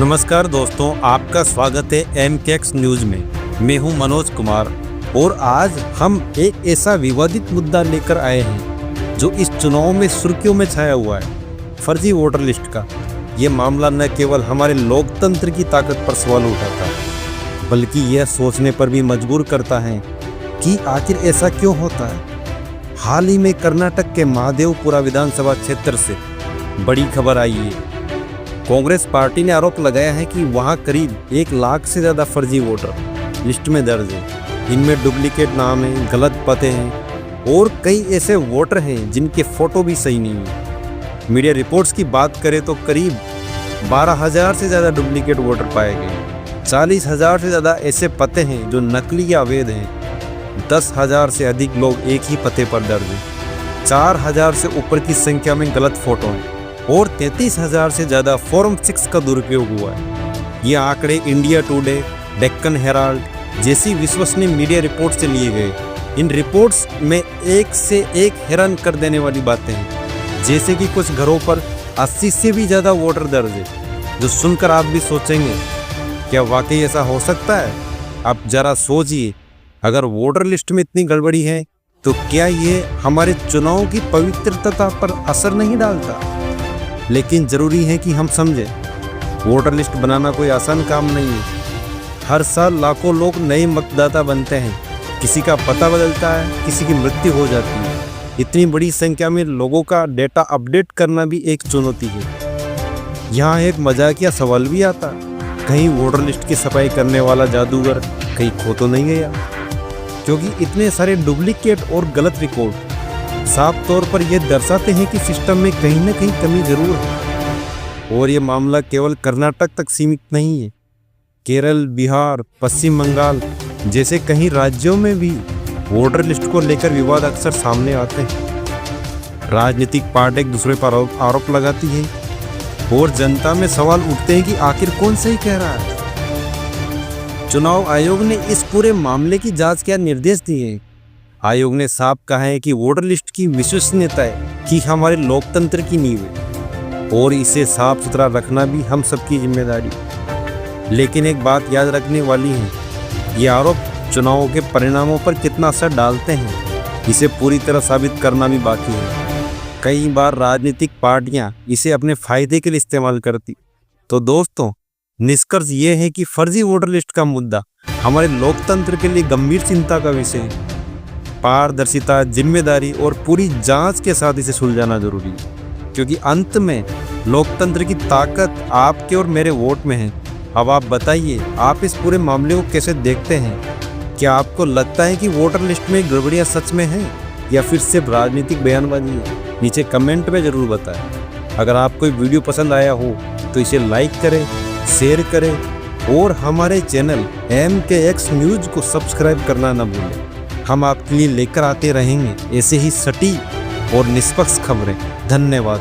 नमस्कार दोस्तों, आपका स्वागत है MKX न्यूज में। मैं हूं मनोज कुमार और आज हम एक ऐसा विवादित मुद्दा लेकर आए हैं जो इस चुनाव में सुर्खियों में छाया हुआ है, फर्जी वोटर लिस्ट का। ये मामला न केवल हमारे लोकतंत्र की ताकत पर सवाल उठाता है बल्कि यह सोचने पर भी मजबूर करता है कि आखिर ऐसा क्यों होता है। हाल ही में कर्नाटक के महादेवपुरा विधानसभा क्षेत्र से बड़ी खबर आई है। कांग्रेस पार्टी ने आरोप लगाया है कि वहां करीब 1 लाख से ज़्यादा फर्जी वोटर लिस्ट में दर्ज है। इनमें डुप्लीकेट नाम हैं, गलत पते हैं और कई ऐसे वोटर हैं जिनके फ़ोटो भी सही नहीं है। मीडिया रिपोर्ट्स की बात करें तो करीब 12,000 से ज़्यादा डुप्लीकेट वोटर पाए गए। 40,000 से ज़्यादा ऐसे पते हैं जो नकली या अवैध हैं। 10,000 से अधिक लोग एक ही पते पर दर्ज हैं। 4,000 से ऊपर की संख्या में गलत फ़ोटो हैं और 33,000 से ज़्यादा फॉर्म 6 का दुरुपयोग हुआ है। ये आंकड़े इंडिया टुडे, डेक्कन हेराल्ड जैसी विश्वसनीय मीडिया रिपोर्ट से लिए गए। इन रिपोर्ट्स में एक से एक हैरान कर देने वाली बातें हैं, जैसे कि कुछ घरों पर 80 से भी ज़्यादा वोटर दर्ज है, जो सुनकर आप भी सोचेंगे क्या वाकई ऐसा हो सकता है। आप ज़रा सोचिए, अगर वोटर लिस्ट में इतनी गड़बड़ी है तो क्या ये हमारे चुनाव की पवित्रता पर असर नहीं डालता। लेकिन ज़रूरी है कि हम समझें, वोटर लिस्ट बनाना कोई आसान काम नहीं है। हर साल लाखों लोग नए मतदाता बनते हैं, किसी का पता बदलता है, किसी की मृत्यु हो जाती है। इतनी बड़ी संख्या में लोगों का डेटा अपडेट करना भी एक चुनौती है। यहाँ एक मजाकिया सवाल भी आता, कहीं वोटर लिस्ट की सफाई करने वाला जादूगर कहीं खो तो नहीं गया, क्योंकि इतने सारे डुप्लीकेट और गलत रिकॉर्ड साफ तौर पर यह दर्शाते हैं कि सिस्टम में कहीं ना कहीं कमी जरूर है। और ये मामला केवल कर्नाटक तक सीमित नहीं है। केरल, बिहार, पश्चिम बंगाल जैसे कई राज्यों में भी वोटर लिस्ट को लेकर विवाद अक्सर सामने आते हैं। राजनीतिक पार्टी एक दूसरे पर आरोप लगाती है और जनता में सवाल उठते हैं कि आखिर कौन सही कह रहा है। चुनाव आयोग ने इस पूरे मामले की जांच के निर्देश दिए। आयोग ने साफ कहा है कि वोटर लिस्ट की विश्वसनीयता कि हमारे लोकतंत्र की नींव है और इसे साफ सुथरा रखना भी हम सबकी जिम्मेदारी। लेकिन एक बात याद रखने वाली है, ये आरोप चुनावों के परिणामों पर कितना असर डालते हैं, इसे पूरी तरह साबित करना भी बाकी है। कई बार राजनीतिक पार्टियां इसे अपने फायदे के लिए इस्तेमाल करती। तो दोस्तों, निष्कर्ष ये है कि फर्जी वोटर लिस्ट का मुद्दा हमारे लोकतंत्र के लिए गंभीर चिंता का विषय है। पारदर्शिता, जिम्मेदारी और पूरी जांच के साथ इसे सुलझाना जरूरी है, क्योंकि अंत में लोकतंत्र की ताकत आपके और मेरे वोट में है। अब आप बताइए, आप इस पूरे मामले को कैसे देखते हैं? क्या आपको लगता है कि वोटर लिस्ट में गड़बड़ियां सच में हैं या फिर सिर्फ राजनीतिक बयानबाजी है? नीचे कमेंट में ज़रूर बताएं। अगर आपको वीडियो पसंद आया हो तो इसे लाइक करें, शेयर करें और हमारे चैनल MKX न्यूज़ को सब्सक्राइब करना न भूलें। हम आपके लिए लेकर आते रहेंगे ऐसे ही सटीक और निष्पक्ष खबरें। धन्यवाद।